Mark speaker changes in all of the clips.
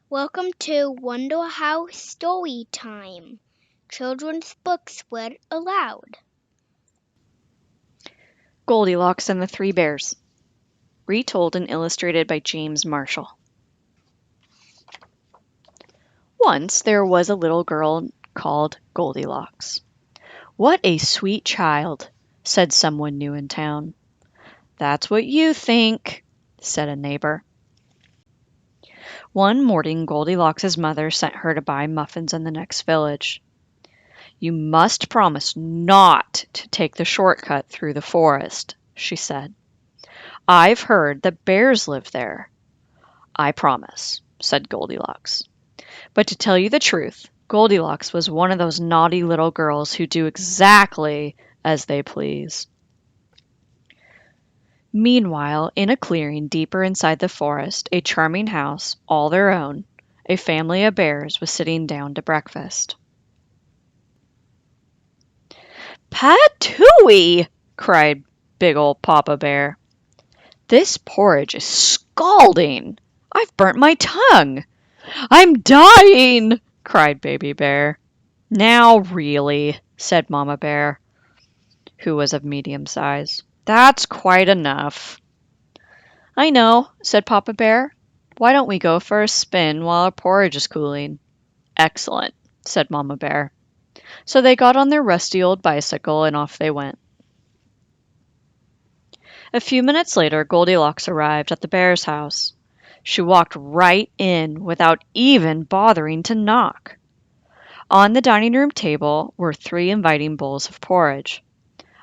Speaker 1: Welcome to Wonder House Storytime, children's books read aloud.
Speaker 2: Goldilocks and the Three Bears, retold and illustrated by James Marshall. Once there was a little girl called Goldilocks. "What a sweet child," said someone new in town. "That's what you think," said a neighbor. One morning Goldilocks' mother sent her to buy muffins in the next village. "You must promise not to take the shortcut through the forest," she said. "I've heard that bears live there." "I promise," said Goldilocks. But to tell you the truth, Goldilocks was one of those naughty little girls who do exactly as they please. Meanwhile, in a clearing deeper inside the forest, a charming house, all their own, a family of bears was sitting down to breakfast. "Patooey!" cried big old Papa Bear. "This porridge is scalding! I've burnt my tongue!" "I'm dying!" cried Baby Bear. "Now really," said Mama Bear, who was of medium size. "That's quite enough." "I know," said Papa Bear. "Why don't we go for a spin while our porridge is cooling?" "Excellent," said Mama Bear. So they got on their rusty old bicycle and off they went. A few minutes later Goldilocks arrived at the bear's house. She walked right in without even bothering to knock. On the dining room table were 3 inviting bowls of porridge.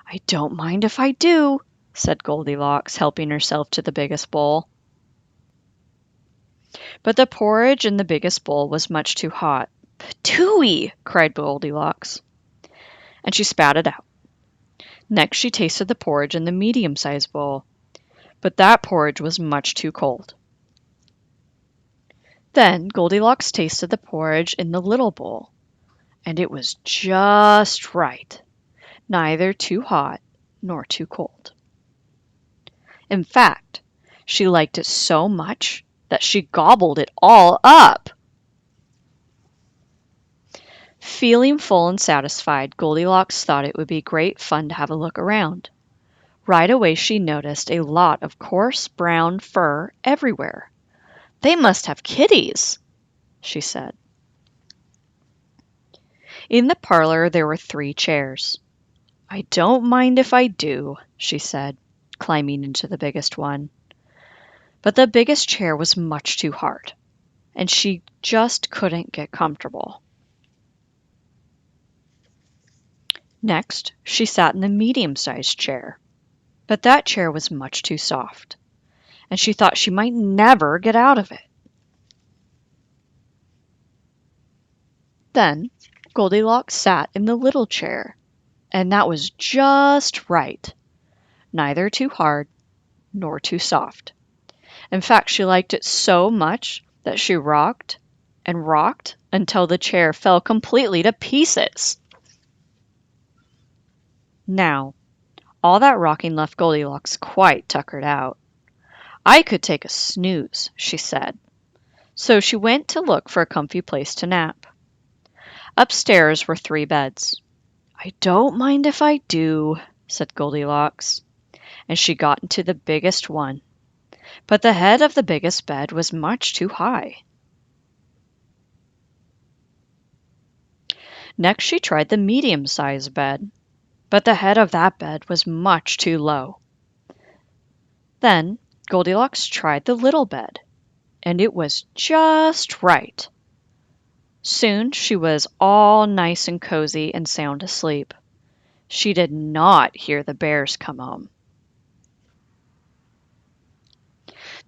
Speaker 2: "I don't mind if I do," said Goldilocks, helping herself to the biggest bowl. But the porridge in the biggest bowl was much too hot. "Patooey!" cried Goldilocks, and she spat it out. Next she tasted the porridge in the medium-sized bowl, but that porridge was much too cold. Then Goldilocks tasted the porridge in the little bowl, and it was just right, neither too hot nor too cold. In fact, she liked it so much that she gobbled it all up. Feeling full and satisfied, Goldilocks thought it would be great fun to have a look around. Right away she noticed a lot of coarse brown fur everywhere. "They must have kitties," she said. In the parlor there were 3 chairs. "I don't mind if I do," she said, climbing into the biggest one. But the biggest chair was much too hard, and she just couldn't get comfortable. Next, she sat in the medium-sized chair, but that chair was much too soft, and she thought she might never get out of it. Then Goldilocks sat in the little chair, and that was just right, neither too hard nor too soft. In fact, she liked it so much that she rocked and rocked until the chair fell completely to pieces. Now, all that rocking left Goldilocks quite tuckered out. "I could take a snooze," she said. So she went to look for a comfy place to nap. Upstairs were 3 beds. "I don't mind if I do," said Goldilocks, and she got into the biggest one. But the head of the biggest bed was much too high. Next she tried the medium-sized bed, but the head of that bed was much too low. Then Goldilocks tried the little bed, and it was just right. Soon she was all nice and cozy and sound asleep. She did not hear the bears come home.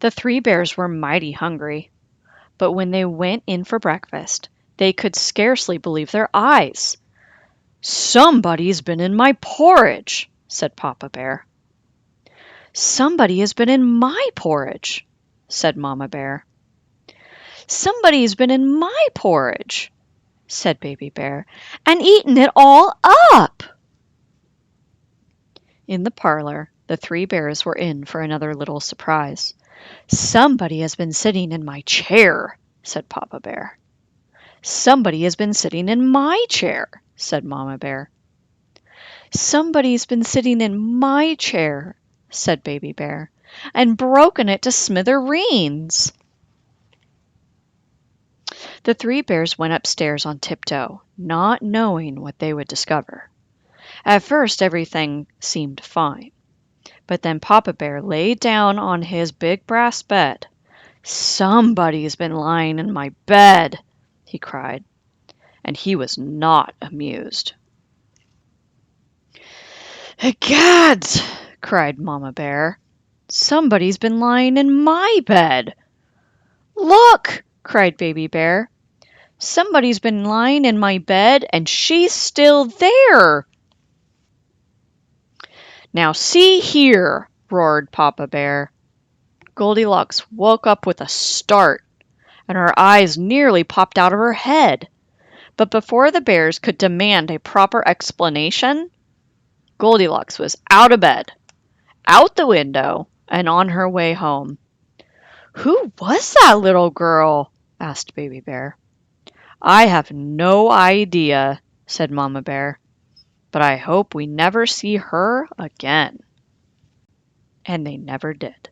Speaker 2: The 3 bears were mighty hungry, but when they went in for breakfast, they could scarcely believe their eyes. "Somebody's been in my porridge," said Papa Bear. "Somebody has been in my porridge," said Mama Bear. "Somebody's been in my porridge," said Baby Bear, "and eaten it all up." In the parlor, the 3 bears were in for another little surprise. "Somebody has been sitting in my chair," said Papa Bear. Somebody has been sitting in my chair, said Mama Bear. Somebody's been sitting in my chair, said Baby Bear, and broken it to smithereens. The three bears went upstairs on tiptoe, not knowing what they would discover. At first everything seemed fine, but then Papa Bear lay down on his big brass bed. "Somebody's been lying in my bed," he cried, and he was not amused. "Egads!" cried Mama Bear. "Somebody's been lying in my bed." "Look!" cried Baby Bear. "Somebody's been lying in my bed, and she's still there." "Now see here!" roared Papa Bear. Goldilocks woke up with a start, and her eyes nearly popped out of her head. But before the bears could demand a proper explanation, Goldilocks was out of bed, out the window, and on her way home. "Who was that little girl?" asked Baby Bear. "I have no idea," said Mama Bear, "but I hope we never see her again." And they never did.